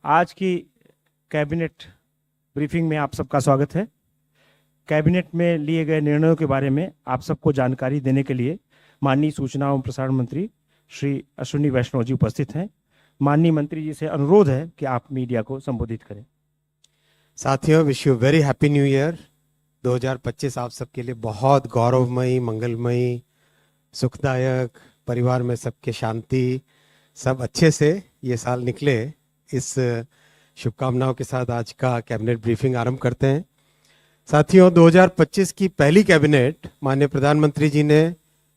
आज की cabinet briefing में आप सबका स्वागत है। कैबिनेट में लिए गए निर्णयों के बारे में आप सबको जानकारी देने के लिए माननीय सूचना एवं प्रसारण मंत्री श्री अश्विनी वैष्णव जी उपस्थित हैं। माननीय मंत्री जी से अनुरोध है कि आप मीडिया को संबोधित करें। साथियों, wish you very happy new year. 2025 आप सबके लिए बहुत गौरवमयी, मंगलमयी, सुखदायक, परिवार में सबके शांति, सब अच्छे से ये साल निकले। इस शुभकामनाओं के साथ आज का कैबिनेट ब्रीफिंग आरंभ करते हैं। साथियों, 2025 की पहली कैबिनेट माननीय प्रधानमंत्री जी ने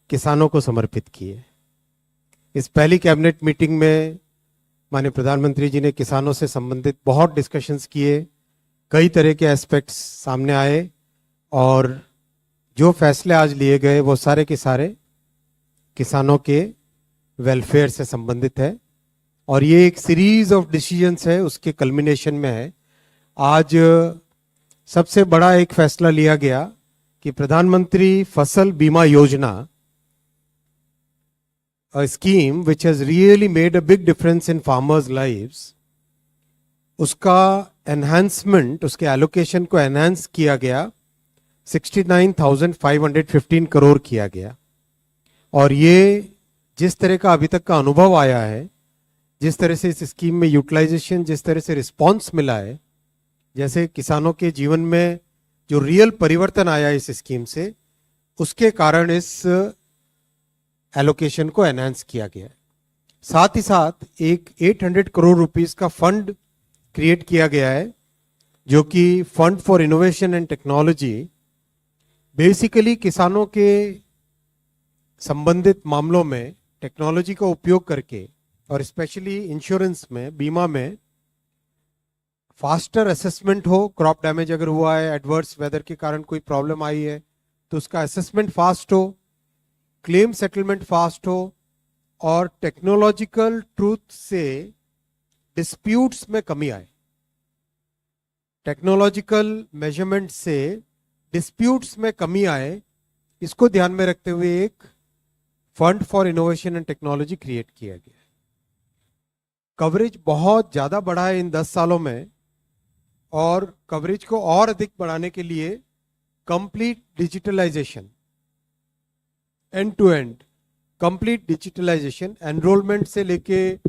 किसानों को समर्पित की है। इस पहली कैबिनेट मीटिंग में माननीय प्रधानमंत्री जी ने किसानों से संबंधित बहुत डिस्कशंस किए, कई तरह के एस्पेक्ट्स सामने आए और जो फैसले आज लिए गए वो सारे के सारे किसानों के वेलफेयर से संबंधित है और ये एक सीरीज ऑफ डिसीजंस है, उसके कल्मिनेशन में है। आज सबसे बड़ा एक फैसला लिया गया कि प्रधानमंत्री फसल बीमा योजना, a scheme which has really made a big difference in farmers' lives, उसका एनहांसमेंट, उसके एलोकेशन को एनहांस किया गया, 69,515 करोड़ किया गया। और ये जिस तरह का अभी तक का अनुभव आया है, जिस तरह से इस स्कीम में यूटिलाइजेशन, जिस तरह से रिस्पांस मिला है, जैसे किसानों के जीवन में जो रियल परिवर्तन आया इस स्कीम से, उसके कारण इस एलोकेशन को एनहांस किया गया है। साथ ही साथ एक 800 करोड़ रुपीस का फंड क्रिएट किया गया है, जो कि fund for innovation and technology, basically किसानों के संबंधित मामलों में टेक्नोलॉजी का उपयोग करके और स्पेशली इंश्योरेंस में, बीमा में फास्टर असेसमेंट हो। क्रॉप डैमेज अगर हुआ है, एडवर्स वेदर के कारण कोई प्रॉब्लम आई है, तो उसका असेसमेंट फास्ट हो, क्लेम सेटलमेंट फास्ट हो और टेक्नोलॉजिकल ट्रूथ से डिस्प्यूट्स में कमी आए। टेक्नोलॉजिकल मेजरमेंट से डिस्प्यूट्स में कमी आए, इसको ध्यान में रखते हुए एक fund for innovation and technology create किया गया है। कवरेज बहुत ज्यादा बढ़ा है इन 10 सालों में और कवरेज को और अधिक बढ़ाने के लिए complete digitalisation, end to end complete digitalisation, enrolment से लेके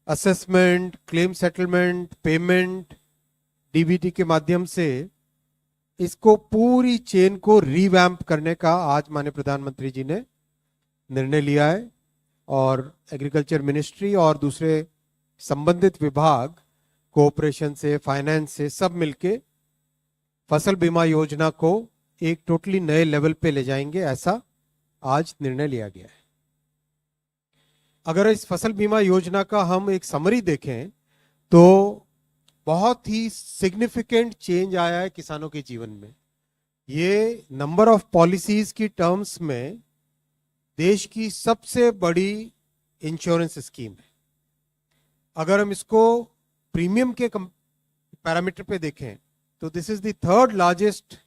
assessment, claim settlement, payment, DBT के माध्यम से इसको पूरी चेन को रिवैम्प करने का आज माननीय प्रधानमंत्री जी ने निर्णय लिया है और एग्रीकल्चर मिनिस्ट्री और दूसरे संबंधित विभाग, कोऑपरेशन से, फाइनेंस से, सब मिलके फसल बीमा योजना को एक टोटली नए लेवल पे ले जाएंगे, ऐसा आज निर्णय लिया गया है। अगर इस फसल बीमा योजना का हम एक समरी देखें तो बहुत ही सिग्निफिकेंट चेंज आया है किसानों के जीवन में। ये नंबर ऑफ पॉलिसीज की टर्म्स में देश की सबसे बड़ी इंश्योरेंस स्कीम है। अगर हम इसको प्रीमियम के पैरामीटर पे देखें तो this is the third largest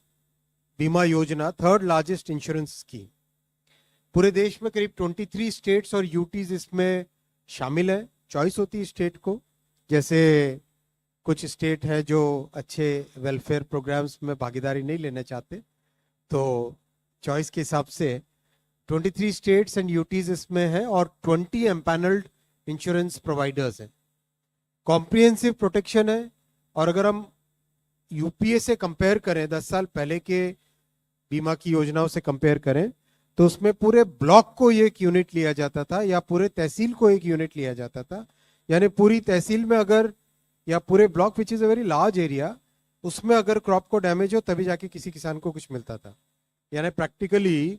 बीमा योजना, थर्ड लार्जेस्ट इंश्योरेंस स्कीम। पूरे देश में करीब 23 स्टेट्स और यूटीज इसमें शामिल है। चॉइस होती है स्टेट को, जैसे कुछ स्टेट है जो अच्छे वेलफेयर प्रोग्राम्स में भागीदारी नहीं लेना चाहते, तो चॉइस के हिसाब से 23 स्टेट्स एंड यूटीज इसमें है और 20 एम्पैनल्ड इंश्योरेंस प्रोवाइडर्स हैं। कॉम्प्रिहेंसिव प्रोटेक्शन है और अगर हम यूपीए से कंपेयर करें, 10 साल पहले के बीमा की योजनाओं से कंपेयर करें, तो उसमें पूरे ब्लॉक को एक यूनिट लिया जाता था या पूरे तहसील को एक यूनिट लिया जाता था। यानी पूरी तहसील में अगर, या पूरे block which is a very large area, उसमें अगर क्रॉप को डैमेज हो तभी जाके किसी किसान को कुछ मिलता था। यानी प्रैक्टिकली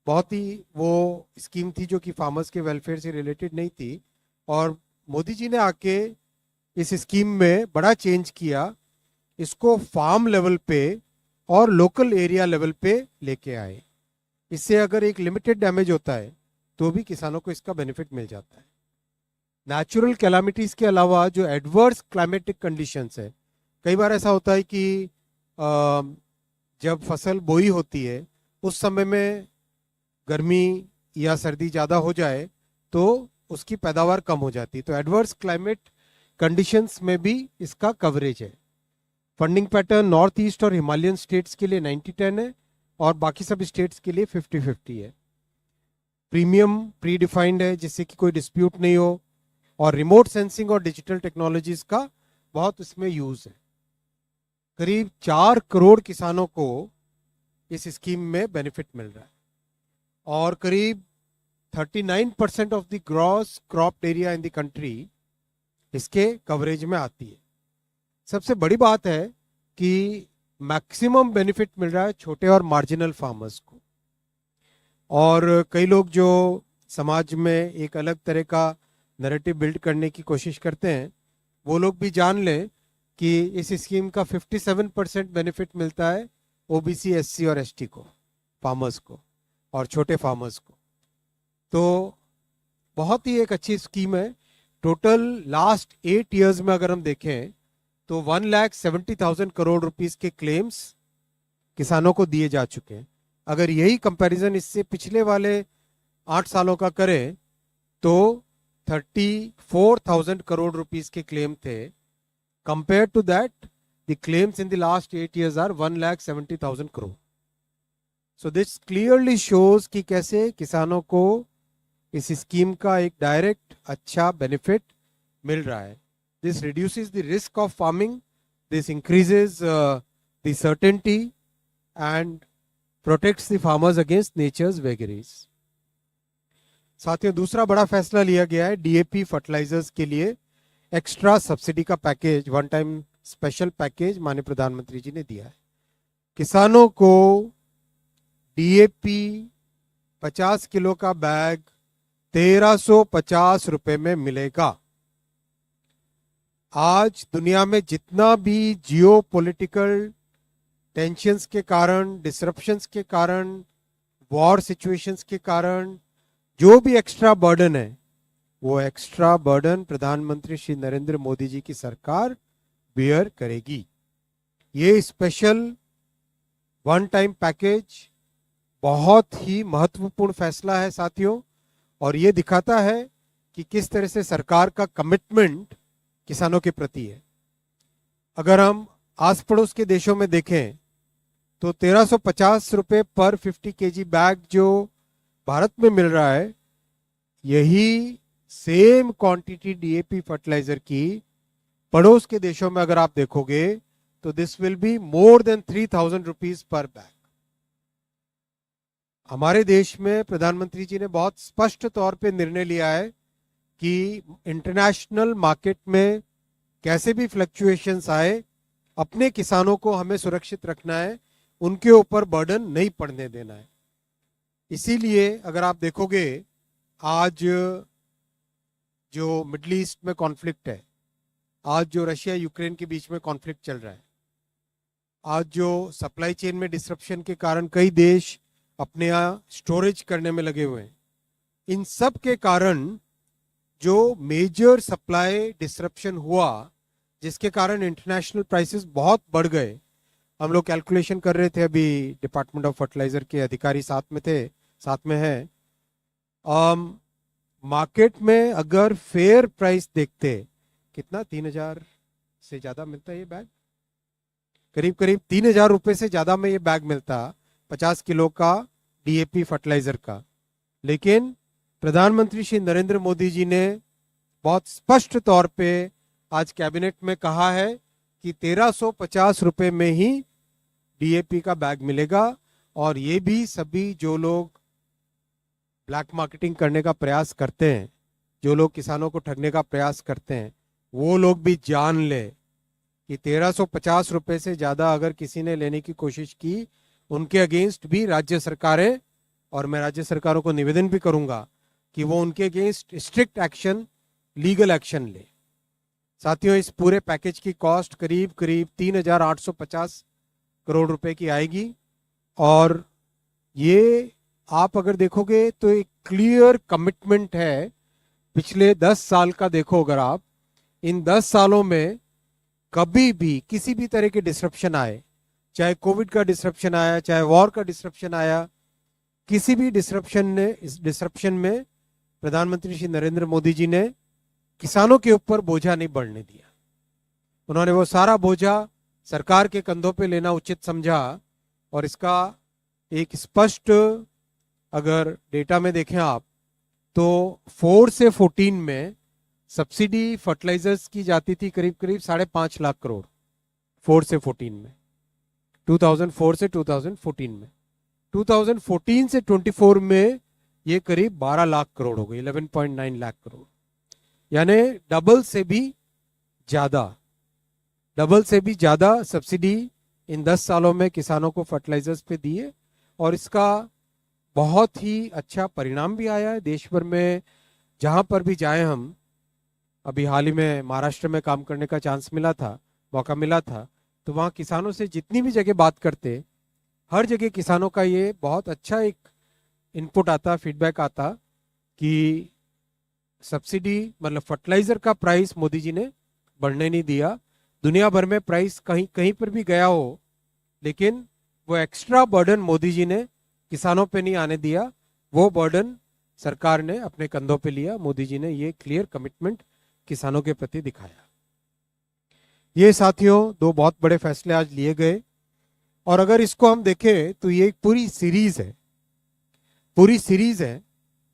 बहुत ही वो स्कीम थी जो कि फार्मर्स के वेलफेयर से रिलेटेड नहीं थी। और मोदी जी ने आके इस स्कीम में बड़ा चेंज किया, इसको फार्म लेवल पे और लोकल एरिया लेवल पे लेके आए। इससे अगर एक लिमिटेड डैमेज होता है तो भी किसानों को इसका बेनिफिट मिल जाता है। नेचुरल कैलामिटीज के अलावा जो एडवर्स क्लाइमेटिक कंडीशंस है, कई बार ऐसा होता है कि जब फसल बोई होती है उस समय में गर्मी या सर्दी ज़्यादा हो जाए तो उसकी पैदावार कम हो जाती है। तो एडवर्स क्लाइमेट कंडीशंस में भी इसका कवरेज है। फंडिंग पैटर्न नॉर्थ ईस्ट और हिमालयन स्टेट्स के लिए 90-10 है और बाकी सब स्टेट्स के लिए 50-50 है। प्रीमियम प्री डिफाइंड है जिससे कि कोई डिस्प्यूट नहीं हो, और रिमोट सेंसिंग और डिजिटल टेक्नोलॉजीज का बहुत इसमें यूज है। करीब 4 करोड़ किसानों को इस स्कीम में बेनिफिट मिल रहा है और करीब 39% of the gross crop area in the country इसके कवरेज में आती है। सबसे बड़ी बात है कि मैक्सिमम बेनिफिट मिल रहा है छोटे और मार्जिनल फार्मर्स को। और कई लोग जो समाज में एक अलग तरह का नैरेटिव बिल्ड करने की कोशिश करते हैं, वो लोग भी जान लें कि इस स्कीम का 57% बेनिफिट मिलता है ओबीसी, एससी और एसटी को, फार्मर्स को और छोटे फार्मर्स को। तो बहुत ही एक अच्छी स्कीम है। टोटल लास्ट 8 इयर्स में अगर हम देखें तो 1,70,000 करोड़ रुपीस के क्लेम्स किसानों को दिए जा चुके हैं। अगर यही कंपैरिजन इससे पिछले वाले 8 सालों का करें तो 34,000 करोड़ रुपीस के क्लेम थे। Compare to that the claims in the last 8 years are 1,70,000 crore. So this clearly shows कि कैसे किसानों को इस स्कीम का एक डायरेक्ट अच्छा बेनिफिट मिल रहा है। This reduces the risk of farming, this increases the certainty and protects the farmers against nature's vagaries. साथियों, दूसरा बड़ा फैसला लिया गया है डीएपी फर्टिलाइजर्स के लिए एक्स्ट्रा सब्सिडी का package, one time special package माननीय प्रधानमंत्री जी ने दिया है। किसानों को डीएपी 50 किलो का बैग 1,350 रुपए में मिलेगा। आज दुनिया में जितना भी जियो पॉलिटिकल टेंशंस के कारण, डिसरप्शंस के कारण, वॉर सिचुएशंस के कारण जो भी एक्स्ट्रा बर्डन है, वो एक्स्ट्रा बर्डन प्रधानमंत्री श्री नरेंद्र मोदी जी की सरकार बेयर करेगी। ये स्पेशल वन टाइम पैकेज बहुत ही महत्वपूर्ण फैसला है साथियों, और ये दिखाता है कि किस तरह से सरकार का कमिटमेंट किसानों के प्रति है। अगर हम आस पड़ोस के देशों में देखें तो 1,350 रुपए पर 50 केजी बैग जो भारत में मिल रहा है, यही सेम क्वांटिटी डीएपी फर्टिलाइजर की पड़ोस के देशों में अगर आप देखोगे तो this will be more than 3,000 rupees per bag. हमारे देश में प्रधानमंत्री जी ने बहुत स्पष्ट तौर पे निर्णय लिया है कि इंटरनेशनल मार्केट में कैसे भी फ्लक्चुएशंस आए, अपने किसानों को हमें सुरक्षित रखना है, उनके ऊपर बर्डन नहीं पड़ने देना है। इसीलिए अगर आप देखोगे आज जो मिडिल ईस्ट में कॉन्फ्लिक्ट है, आज जो रशिया यूक्रेन के बीच में कॉन्फ्लिक्ट चल रहा है, आज जो सप्लाई चेन में डिसरप्शन के कारण कई देश अपने यहाँ स्टोरेज करने में लगे हुए हैं, इन सब के कारण जो मेजर सप्लाई डिसरप्शन हुआ, जिसके कारण इंटरनेशनल प्राइसेस बहुत बढ़ गए। हम लोग कैलकुलेशन कर रहे थे, अभी डिपार्टमेंट ऑफ फर्टिलाइजर के अधिकारी साथ में थे, साथ में है। मार्केट में अगर फेयर प्राइस देखते, कितना 3,000 से ज्यादा मिलता है ये बैग, करीब करीब 3,000 रुपए से ज्यादा में ये बैग मिलता 50 किलो का डीएपी फर्टिलाइजर का। लेकिन प्रधानमंत्री श्री नरेंद्र मोदी जी ने बहुत स्पष्ट तौर पे आज कैबिनेट में कहा है कि 1,350 रुपए में ही डीएपी का बैग मिलेगा, और ये भी सभी जो लोग ब्लैक मार्केटिंग करने का प्रयास करते हैं, जो लोग किसानों को ठगने का प्रयास करते हैं, वो लोग भी जान ले कि 1,350 रुपए से ज्यादा अगर किसी ने लेने की कोशिश की, उनके अगेंस्ट भी राज्य सरकारें, और मैं राज्य सरकारों को निवेदन भी करूंगा कि वो उनके against strict action, legal action ले। साथियों, इस पूरे पैकेज की कॉस्ट करीब करीब 3,850 करोड़ रुपए की आएगी, और ये आप अगर देखोगे तो एक क्लियर कमिटमेंट है पिछले 10 साल का। देखो अगर आप इन 10 सालों में कभी भी किसी भी तरह के डिसरप्शन आए, चाहे कोविड का डिसरप्शन आया, चाहे वॉर का डिसरप्शन आया, किसी भी डिसरप्शन में प्रधानमंत्री श्री नरेंद्र मोदी जी ने किसानों के ऊपर बोझा नहीं बढ़ने दिया। उन्होंने वो सारा बोझा सरकार के कंधों पे लेना उचित समझा और इसका एक स्पष्ट अगर डेटा में देखें आप तो 4 से 14 में सब्सिडी फर्टिलाइजर्स की जाती थी करीब करीब 5.5 लाख करोड़ 4 से 14 में, 2004 से 2014 में। 2014 से 24 में ये करीब 12 लाख करोड़ हो गई, 11.9 लाख करोड़, यानी डबल से भी ज्यादा सब्सिडी इन 10 सालों में किसानों को फर्टिलाइजर्स पे दिए और इसका बहुत ही अच्छा परिणाम भी आया है। देश भर में जहां पर भी जाए हम, अभी हाल ही में महाराष्ट्र में काम करने का मौका मिला था, तो वहाँ किसानों से जितनी भी जगह बात करते, हर जगह किसानों का ये बहुत अच्छा एक इनपुट आता, फीडबैक आता कि सब्सिडी मतलब फर्टिलाइजर का प्राइस मोदी जी ने बढ़ने नहीं दिया। दुनिया भर में प्राइस कहीं कहीं पर भी गया हो, लेकिन वो एक्स्ट्रा बर्डन मोदी जी ने किसानों पे नहीं आने दिया, वो बर्डन सरकार ने अपने कंधों पे लिया। मोदी जी ने ये क्लियर कमिटमेंट किसानों के प्रति दिखाया। ये साथियों 2 बहुत बड़े फैसले आज लिए गए और अगर इसको हम देखें तो ये एक पूरी सीरीज है।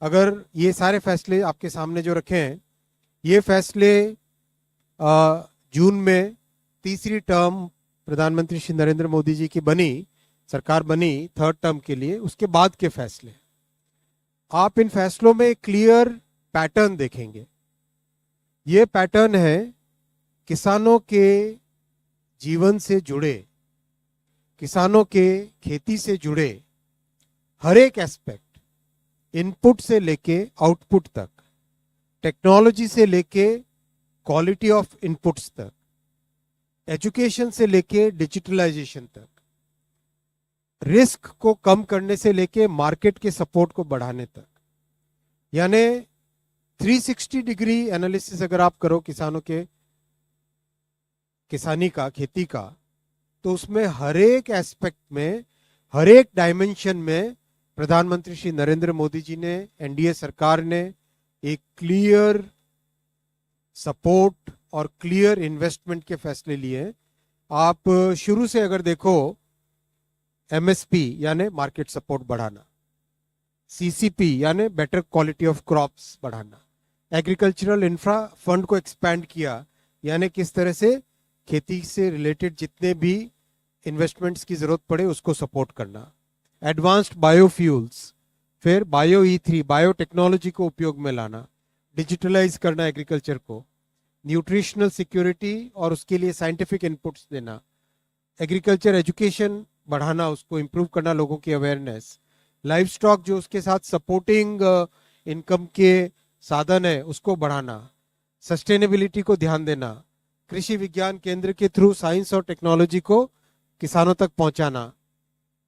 अगर ये सारे फैसले आपके सामने जो रखे हैं, ये फैसले जून में तीसरी टर्म प्रधानमंत्री श्री नरेंद्र मोदी जी की सरकार बनी 3rd टर्म के लिए, उसके बाद के फैसले। आप इन फैसलों में क्लियर पैटर्न देखेंगे। ये पैटर्न है किसानों के जीवन से जुड़े, किसानों के खेती से जुड़े हर एक एस्पेक्ट, इनपुट से लेके आउटपुट तक, टेक्नोलॉजी से लेके क्वालिटी ऑफ इनपुट्स तक, एजुकेशन से लेके डिजिटलाइजेशन तक, रिस्क को कम करने से लेके मार्केट के सपोर्ट को बढ़ाने तक, यानी 360 डिग्री एनालिसिस अगर आप करो किसानी का, खेती का, तो उसमें हर एक एस्पेक्ट में, हर एक डायमेंशन में प्रधानमंत्री श्री नरेंद्र मोदी जी ने, एनडीए सरकार ने एक क्लियर सपोर्ट और क्लियर इन्वेस्टमेंट के फैसले लिए। आप शुरू से अगर देखो, एमएसपी यानी मार्केट सपोर्ट बढ़ाना, सीसीपी यानी बेटर क्वालिटी ऑफ क्रॉप्स बढ़ाना, एग्रीकल्चरल इंफ्रा फंड को एक्सपैंड किया, यानी किस तरह से खेती से रिलेटेड जितने भी इन्वेस्टमेंट्स की जरूरत पड़े उसको सपोर्ट करना, एडवांस्ड बायोफ्यूल्स, फिर बायो E3 बायोटेक्नोलॉजी को उपयोग में लाना, डिजिटलाइज करना एग्रीकल्चर को, न्यूट्रिशनल सिक्योरिटी और उसके लिए साइंटिफिक इनपुट्स देना, एग्रीकल्चर एजुकेशन बढ़ाना, उसको इम्प्रूव करना, लोगों की अवेयरनेस, लाइफ स्टॉक जो उसके साथ सपोर्टिंग इनकम के साधन है उसको बढ़ाना, सस्टेनेबिलिटी को ध्यान देना, कृषि विज्ञान केंद्र के थ्रू साइंस और टेक्नोलॉजी को किसानों तक पहुंचाना,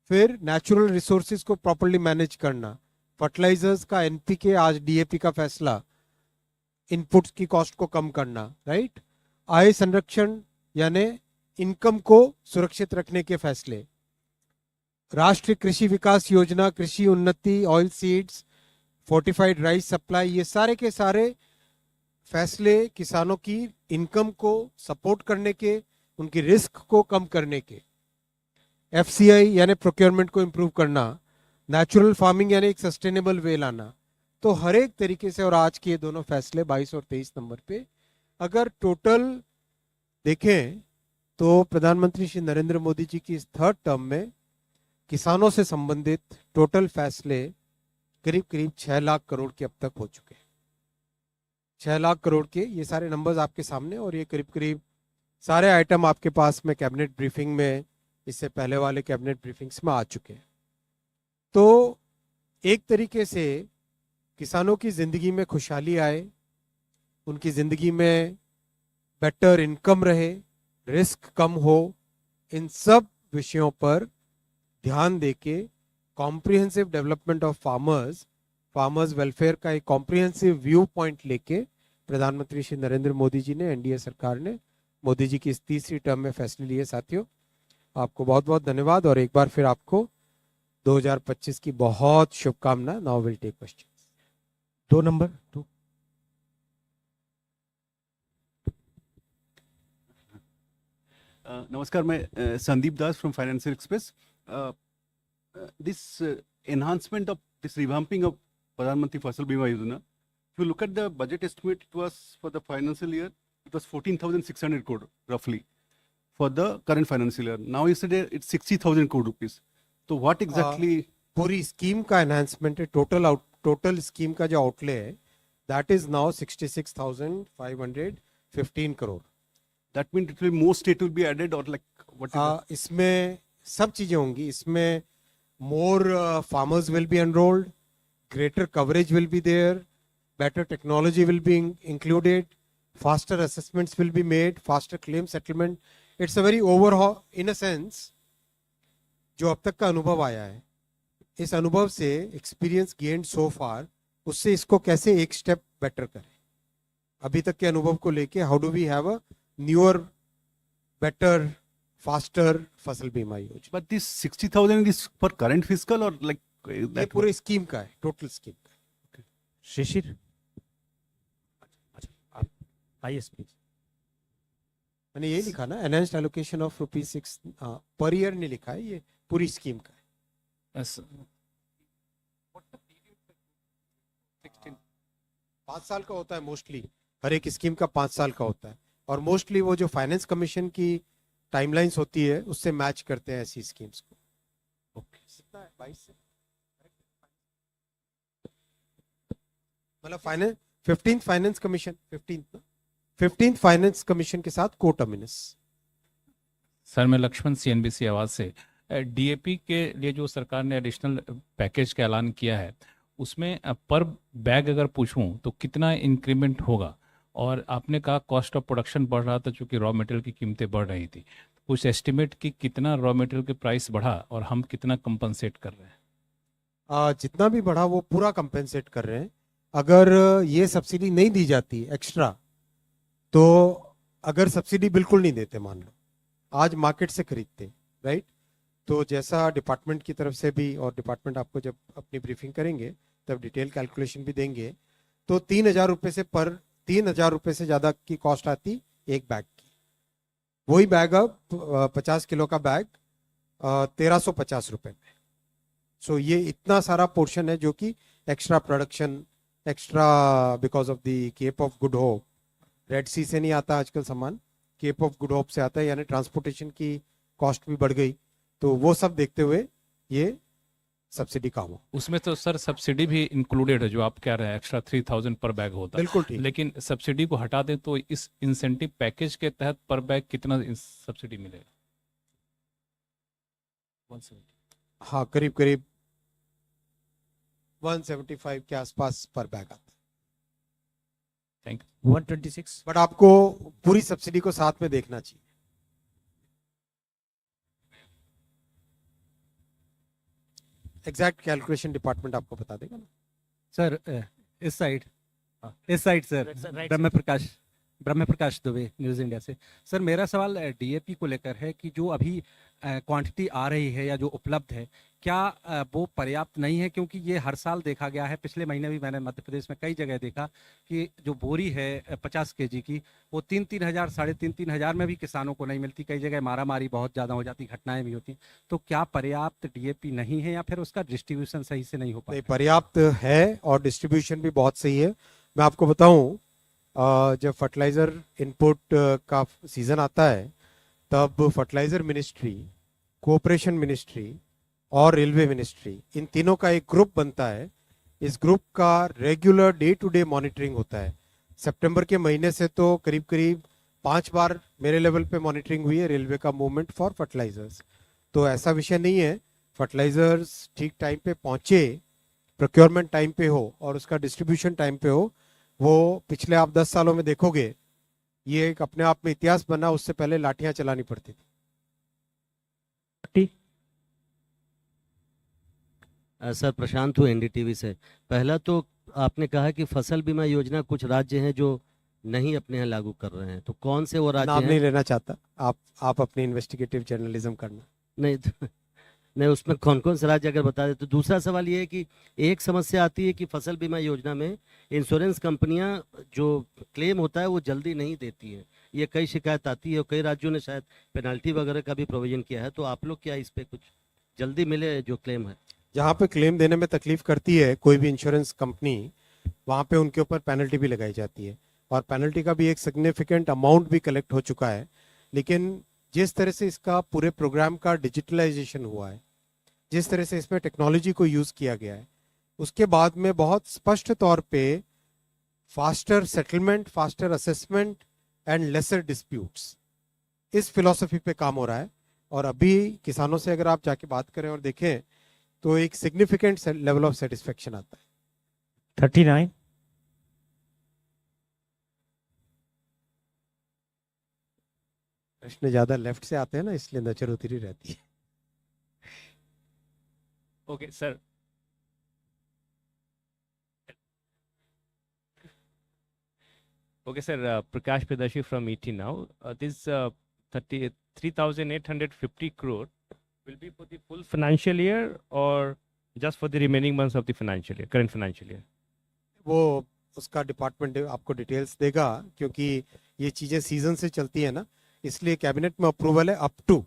फिर नेचुरल रिसोर्सेज को प्रॉपर्ली मैनेज करना, फर्टिलाइजर्स का एनपीके, आज डीएपी का फैसला, इनपुट्स की कॉस्ट को कम करना, राइट, आय संरक्षण यानी इनकम को सुरक्षित रखने के फैसले, राष्ट्रीय कृषि विकास योजना, कृषि उन्नति, oil seeds, fortified rice supply, ये सारे के सारे फैसले किसानों की इनकम को सपोर्ट करने के, उनकी रिस्क को कम करने के, एफसीआई यानी प्रोक्योरमेंट को इंप्रूव करना, नेचुरल फार्मिंग यानी एक सस्टेनेबल वे लाना, तो हर एक तरीके से। और आज के ये दोनों फैसले 22 और 23 नंबर पे अगर टोटल देखें तो प्रधानमंत्री श्री नरेंद्र मोदी जी की इस 3rd टर्म में किसानों से संबंधित टोटल फैसले करीब करीब 6 लाख करोड़ के अब तक हो चुके हैं। 6 लाख करोड़ के ये सारे नंबर्स आपके सामने, और ये करीब करीब सारे आइटम आपके पास में कैबिनेट ब्रीफिंग में, इससे पहले वाले कैबिनेट ब्रीफिंग्स में आ चुके हैं। तो एक तरीके से किसानों की जिंदगी में खुशहाली आए, उनकी जिंदगी में बेटर इनकम रहे, रिस्क कम हो, इन सब विषयों पर ध्यान देके comprehensive development of farmers welfare का एक कॉम्प्रिहेंसिव व्यू पॉइंट लेके प्रधानमंत्री श्री नरेंद्र मोदी जी ने, एनडीए सरकार ने, मोदी जी की इस तीसरी टर्म में फैसले लिए। साथियों, आपको बहुत बहुत धन्यवाद और एक बार फिर आपको 2025 की बहुत शुभकामना। Now will take question. 2 number 2। नमस्कार, मैं Sandeep Das from Financial Express. This enhancement of this revamping of Pradhan Mantri Fasal Bima Yojana, if you look at the budget estimate, it was for the financial year, it was 14,600 crore roughly for the current financial year. Now you said it's 60,000 crore rupees. So what exactly? पूरी scheme का enhancement है. Total scheme का जो outlay है that is now 66,515 crore. That means it will more state will be added or like what is that? इसमें सब चीजें होंगी. इसमें more farmers will be enrolled, greater coverage will be there, better technology will be included, faster assessments will be made, faster claim settlement. It's a very overall in a sense जो अब तक का अनुभव आया है, इस अनुभव से एक्सपीरियंस गेन्ड सो फार, उससे इसको कैसे एक स्टेप बेटर करें. अभी तक के अनुभव को लेके how do we have a newer, better, faster Fasal Bima योजना. But this 60,000 is for current fiscal or like ये that? पूरे स्कीम का है, टोटल स्कीम का. शिशिर, अच्छा आप आइए प्लीज. मैंने ये लिखा ना, enhanced allocation of ₹6 per year नहीं लिखा है, ये पूरी स्कीम का है. Yes. 5 साल का होता है मोस्टली, हर एक स्कीम का 5 साल का होता है. और मोस्टली वो जो फाइनेंस कमीशन की टाइमलाइंस होती है उससे मैच करते हैं ऐसी स्कीम्स को. ओके, कितना है 22 से, मतलब finance 15th finance commission, 15th finance commission के साथ कोटर्मिनस. सर मैं लक्ष्मण CNBC आवाज से. डीएपी के लिए जो सरकार ने एडिशनल पैकेज का ऐलान किया है उसमें पर बैग अगर पूछूं तो कितना इंक्रीमेंट होगा. और आपने कहा कॉस्ट ऑफ प्रोडक्शन बढ़ रहा था चूंकि रॉ मटेरियल की कीमतें बढ़ रही थी. कुछ एस्टिमेट कि कितना रॉ मटेरियल के प्राइस बढ़ा और हम कितना कंपनसेट कर रहे हैं. जितना भी बढ़ा वो पूरा कंपेंसेट कर रहे हैं. अगर ये सब्सिडी नहीं दी जाती एक्स्ट्रा, तो अगर सब्सिडी बिल्कुल नहीं देते, मान लो आज मार्केट से खरीदते, राइट, तो जैसा डिपार्टमेंट की तरफ से भी, और डिपार्टमेंट आपको जब अपनी ब्रीफिंग करेंगे तब डिटेल कैलकुलेशन भी देंगे, तो 3,000 रुपये से 3,000 रुपये से ज़्यादा की कॉस्ट आती एक बैग की. वही बैग अब 50 किलो का बैग 1,350 रुपये में. सो ये इतना सारा पोर्शन है जो कि extra production, extra because of the Cape of Good Hope, Red Sea से नहीं आता आजकल सामान, केप ऑफ गुड होप से आता है, यानी ट्रांसपोर्टेशन की कॉस्ट भी बढ़ गई. तो वो सब देखते हुए ये सब्सिडी का हुआ. उसमें तो सर सब्सिडी भी इंक्लूडेड है जो आप कह रहे हैं, एक्स्ट्रा 3,000 पर बैग होता है. बिल्कुल ठीक. लेकिन सब्सिडी को हटा दें तो इस इंसेंटिव पैकेज के तहत पर बैग कितना सब्सिडी मिलेगा. 170. हाँ, करीब करीब 175 के आसपास पर बैग आता है. Thank you. 126. बट आपको पूरी सब्सिडी को साथ में देखना चाहिए. एग्जैक्ट कैलकुलेशन डिपार्टमेंट आपको बता देगा ना. सर इस साइड सर, ब्रह्म प्रकाश दुबे, न्यूज़ इंडिया से. सर मेरा सवाल डीएपी को लेकर है कि जो अभी क्वांटिटी आ रही है या जो उपलब्ध है, क्या वो पर्याप्त नहीं है? क्योंकि ये हर साल देखा गया है, पिछले महीने भी मैंने मध्य प्रदेश में कई जगह देखा कि जो बोरी है 50 kg की, वो 3-3 हज़ार, 3.5-3 हज़ार में भी किसानों को नहीं मिलती. कई जगह मारामारी बहुत ज़्यादा हो जाती, घटनाएं भी होती. तो क्या पर्याप्त डीएपी नहीं है या फिर उसका डिस्ट्रीब्यूशन सही से नहीं हो नहीं, पाता? पर्याप्त है और डिस्ट्रीब्यूशन भी बहुत सही है. मैं आपको बताऊं, जब फर्टिलाइजर इनपुट का सीजन आता है तब फर्टिलाइजर मिनिस्ट्री, कोऑपरेशन मिनिस्ट्री और रेलवे मिनिस्ट्री, इन तीनों का एक ग्रुप बनता है. इस ग्रुप का regular day to day monitoring होता है. सितंबर के महीने से तो करीब करीब 5 बार मेरे लेवल पे मॉनिटरिंग हुई है रेलवे का मूवमेंट फॉर फर्टिलाइजर्स. तो ऐसा विषय नहीं है, फर्टिलाइजर्स ठीक टाइम पे पहुंचे, प्रोक्योरमेंट टाइम पे हो और उसका डिस्ट्रीब्यूशन टाइम पे हो. वो पिछले आप 10 सालों में देखोगे ये एक अपने आप में इतिहास बना. उससे पहले लाठियां चलानी पड़ती थी. सर प्रशांत हूँ NDTV से. पहला तो आपने कहा कि फसल बीमा योजना कुछ राज्य हैं जो नहीं अपने यहाँ लागू कर रहे हैं, तो कौन से वो राज्य नाम हैं? नहीं लेना चाहता. आप अपनी इन्वेस्टिगेटिव जर्नलिज्म करना. नहीं नहीं, उसमें कौन कौन से राज्य अगर बता दें. तो दूसरा सवाल ये है कि एक समस्या आती है कि फसल बीमा योजना में इंश्योरेंस कंपनियां जो क्लेम होता है वो जल्दी नहीं देती हैं, ये कई शिकायत आती है और कई राज्यों ने शायद पेनल्टी वगैरह का भी प्रोविजन किया है, तो आप लोग क्या इस पे कुछ जल्दी मिले जो क्लेम है? जहाँ पे क्लेम देने में तकलीफ करती है कोई भी इंश्योरेंस कंपनी, वहाँ पे उनके ऊपर पेनल्टी भी लगाई जाती है और पेनल्टी का भी एक सिग्निफिकेंट अमाउंट भी कलेक्ट हो चुका है। लेकिन जिस तरह से इसका पूरे प्रोग्राम का डिजिटलाइजेशन हुआ है, जिस तरह से इसमें टेक्नोलॉजी को यूज किया गया है, उसके बाद में बहुत स्पष्ट तौर पे faster settlement, faster assessment and lesser disputes, इस फिलॉसफी पे काम हो रहा है। और अभी किसानों से अगर आप जाके बात करें और देखें तो एक सिग्निफिकेंट लेवल ऑफ सेटिस्फेक्शन आता है। 39। प्रश्न ज्यादा लेफ्ट से आते हैं ना, इसलिए नजर उतरी रहती है। Okay, sir. Okay, sir. Prakash Padashi from ET now. This 3,850 crore will be for the full financial year or just for the remaining months of the financial year, current financial year? वो उसका department आपको details देगा, क्योंकि ये चीजें season से चलती है ना, इसलिए कैबिनेट में अप्रूवल है अप टू,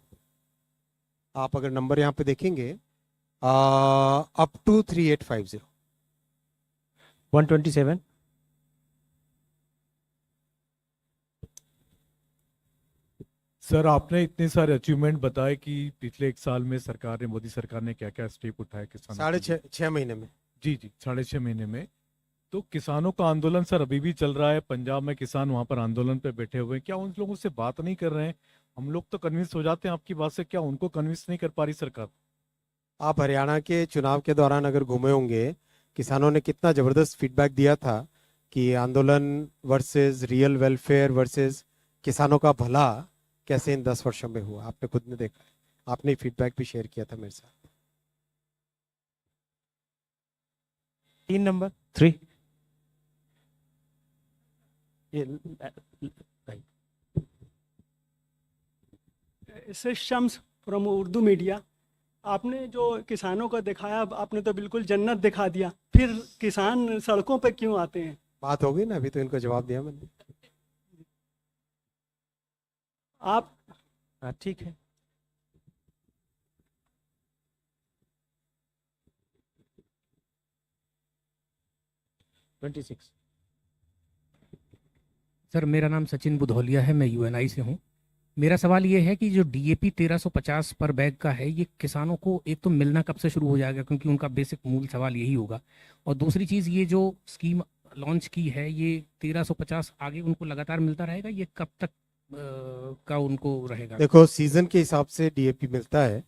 आप अगर नंबर यहाँ पे देखेंगे अप टू 3850। 127। सर, आपने इतने सारे अचीवमेंट बताए कि पिछले एक साल में सरकार ने, मोदी सरकार ने क्या क्या स्टेप उठाए किसानों साढ़े के लिए। छः महीने में। जी जी, 6.5 महीने में। तो किसानों का आंदोलन सर अभी भी चल रहा है, पंजाब में किसान वहां पर आंदोलन पे बैठे हुए हैं, क्या उन लोगों से बात नहीं कर रहे हैं? हम लोग तो कन्विंस हो जाते हैं आपकी बात से, क्या उनको कन्विंस नहीं कर पा रही सरकार? आप हरियाणा के चुनाव के दौरान अगर घूमे होंगे, किसानों ने कितना जबरदस्त फीडबैक दिया था कि आंदोलन वर्सेस रियल वेलफेयर वर्सेस किसानों का भला कैसे इन 10 वर्षों में हुआ, आपने खुद ने देखा है, आपने फीडबैक भी शेयर किया था मेरे साथ। 3 नंबर 3। इससे शम्स फ्रॉम उर्दू मीडिया। आपने जो किसानों का दिखाया, आपने तो बिल्कुल जन्नत दिखा दिया, फिर किसान सड़कों पे क्यों आते हैं? बात हो गई ना, अभी तो इनको जवाब दिया मैंने। आप ठीक है। सर, मेरा नाम सचिन बुधौलिया है, मैं यूएनआई से हूँ। मेरा सवाल ये है कि जो डीएपी 1350 पर बैग का है, ये किसानों को एक तो मिलना कब से शुरू हो जाएगा, क्योंकि उनका बेसिक मूल सवाल यही होगा। और दूसरी चीज़, ये जो स्कीम लॉन्च की है, ये 1350 आगे उनको लगातार मिलता रहेगा, ये कब तक का उनको रहेगा? देखो, सीजन के हिसाब से डीएपी मिलता है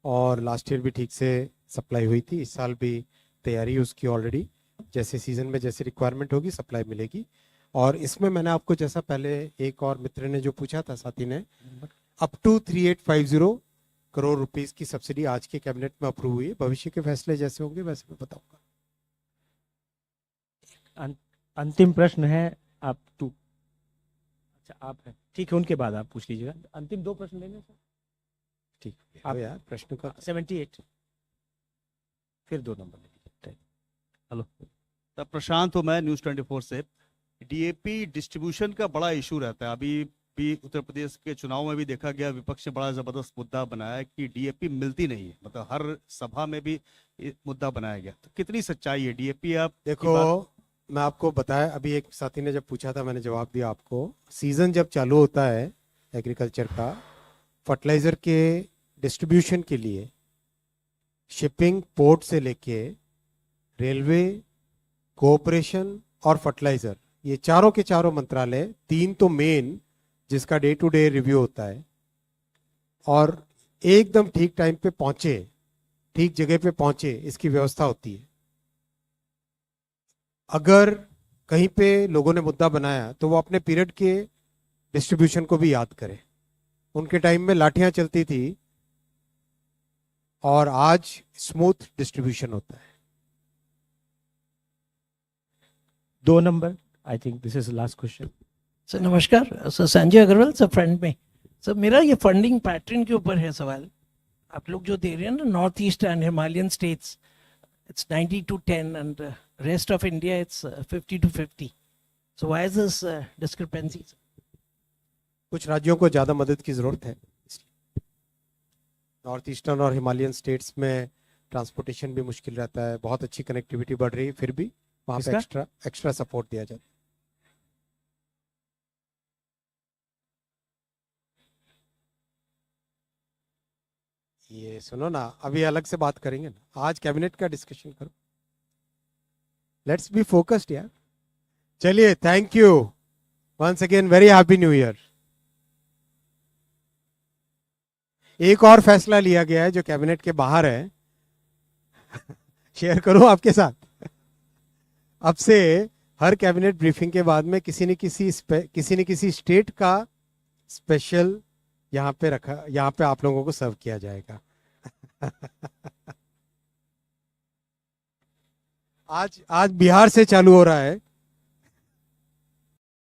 और लास्ट ईयर भी ठीक से सप्लाई हुई थी, इस साल भी तैयारी उसकी ऑलरेडी, जैसे सीजन में जैसे रिक्वायरमेंट होगी सप्लाई मिलेगी। और इसमें मैंने आपको, जैसा पहले एक और मित्र ने जो पूछा था, साथी ने, अप टू 3850 करोड़ रुपीस की सब्सिडी आज के कैबिनेट में अप्रूव हुई है। भविष्य के फैसले जैसे होंगे वैसे मैं बताऊंगा। अंतिम प्रश्न है आप टू। अच्छा, आप हैं, ठीक है, उनके बाद आप पूछ लीजिएगा। अंतिम 2 प्रश्न लेंगे सर। ठीक, आप यार प्रश्न का 78, फिर 2 नंबर। हेलो सर, प्रशांत हूँ मैं, न्यूज़ 24 से। डीएपी डिस्ट्रीब्यूशन का बड़ा इशू रहता है, अभी भी उत्तर प्रदेश के चुनाव में भी देखा गया, विपक्ष ने बड़ा जबरदस्त मुद्दा बनाया है कि डीएपी मिलती नहीं है, मतलब हर सभा में भी ये मुद्दा बनाया गया। तो कितनी सच्चाई है डीएपी? आप देखो, मैं आपको बताया, अभी एक साथी ने जब पूछा था मैंने जवाब दिया आपको। सीजन जब चालू होता है एग्रीकल्चर का, फर्टिलाइजर के डिस्ट्रीब्यूशन के लिए शिपिंग, पोर्ट से लेके रेलवे, कोऑपरेशन और फर्टिलाइजर, ये चारों के चारों मंत्रालय, 3 तो मेन जिसका डे टू डे रिव्यू होता है, और एकदम ठीक टाइम पे पहुंचे, ठीक जगह पे पहुंचे, इसकी व्यवस्था होती है। अगर कहीं पे लोगों ने मुद्दा बनाया तो वो अपने पीरियड के डिस्ट्रीब्यूशन को भी याद करें। उनके टाइम में लाठियां चलती थी और आज स्मूथ डिस्ट्रीब्यूशन होता है। 2 number, I think this is last question. Sir नमस्कार, sir Sanjay Agarwal sir, front में। सर मेरा ये फंडिंग पैटर्न के ऊपर है सवाल। आप लोग जो दे रहे हैं ना, north east and Himalayan states, it's 90-10 and rest of India it's 50-50. So why is this discrepancy? कुछ राज्यों को ज़्यादा मदद की ज़रूरत है। नॉर्थ ईस्टर्न और हिमालयन स्टेट्स में ट्रांसपोर्टेशन भी मुश्किल रहता है, बहुत अच्छी कनेक्टिविटी बढ़ रही है, फिर भी वहाँ पे किसका? एक्स्ट्रा सपोर्ट दिया जाता है। ये सुनो ना, अभी अलग से बात करेंगे ना, आज कैबिनेट का डिस्कशन करो। लेट्स बी फोकस्ड यार। चलिए, thank you once again, very happy new year. एक और फैसला लिया गया है जो कैबिनेट के बाहर है, शेयर करूं आपके साथ। अब से हर कैबिनेट ब्रीफिंग के बाद में किसी न किसी स्टेट का स्पेशल यहाँ पे आप लोगों को सर्व किया जाएगा। आज बिहार से चालू हो रहा है